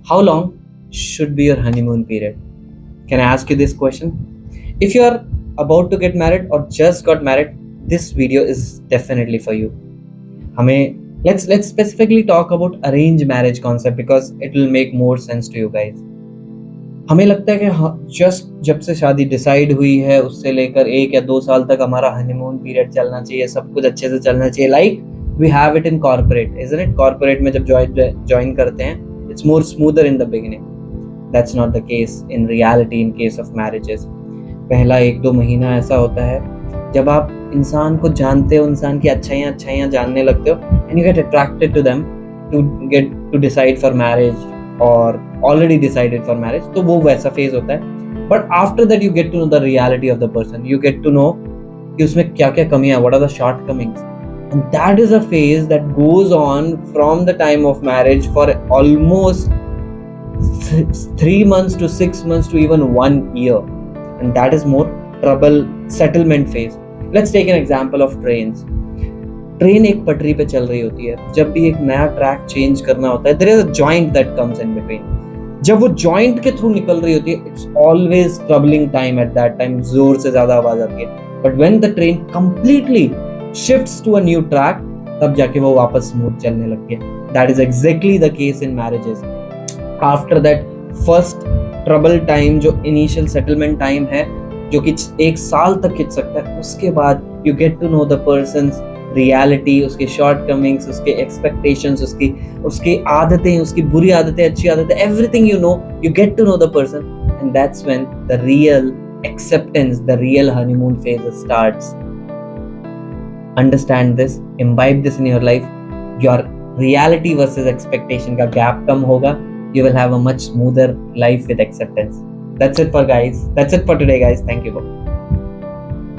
How long should be your honeymoon period? Can I ask you this question? If you are about to get married or just got married, this video is definitely for you. हमें let's specifically talk about arranged marriage concept because it will make more sense to you guys. हमें लगता है कि just जब से शादी decide हुई है उससे लेकर 1 या 2 साल तक हमारा हनीमून पीरियड चलना चाहिए, सब कुछ अच्छे से चलना चाहिए. Like we have it in corporate, isn't it? Corporate में जब ज्वाइन करते हैं, it's more smoother in the beginning. That's not the case in reality in case of marriages. पहला 1-2 महीना ऐसा होता है जब आप इंसान को जानते हो, इंसान की अच्छाइयाँ जानने लगते हो, and you get attracted to them to decide for marriage और ऑलरेडी डिसाइडेड फॉर मैरिज. तो वो वैसा फेज होता है. But after that you get to know the reality of the person, you get to know कि उसमें क्या क्या कमियां, what are the shortcomings. And that is a phase that goes on from the time of marriage for almost 3 months to 6 months to even 1 year, and that is more trouble settlement phase. Let's take an example of trains. Train एक पटरी पे चल रही होती है, जब भी एक नया ट्रैक चेंज करना होता है, there is a joint that comes in between. जब वो जॉइंट के थ्रू निकल रही होती है, it's always troubling time. At that time जोर से ज्यादा आवाज आती है. But when the train completely shifts to a new track, तब जाके वो वापस स्मूथ चलने लगती है. That is exactly the case in marriages. After that first trouble time, जो इनिशियल सेटलमेंट टाइम है, जो कि 1 साल तक खिंच सकता है, उसके बाद you get to know the person's reality, उसके शॉर्ट कमिंग्स, उसके एक्सपेक्टेशंस, उसकी आदतें, उसकी बुरी आदतें, अच्छी आदतें, everything you know, you get to know the person, and that's when the real acceptance, the real honeymoon phase starts. Understand this, imbibe this in your life. Your reality versus expectation का gap कम होगा. You will have a much smoother life with acceptance. That's it for today guys. Thank you.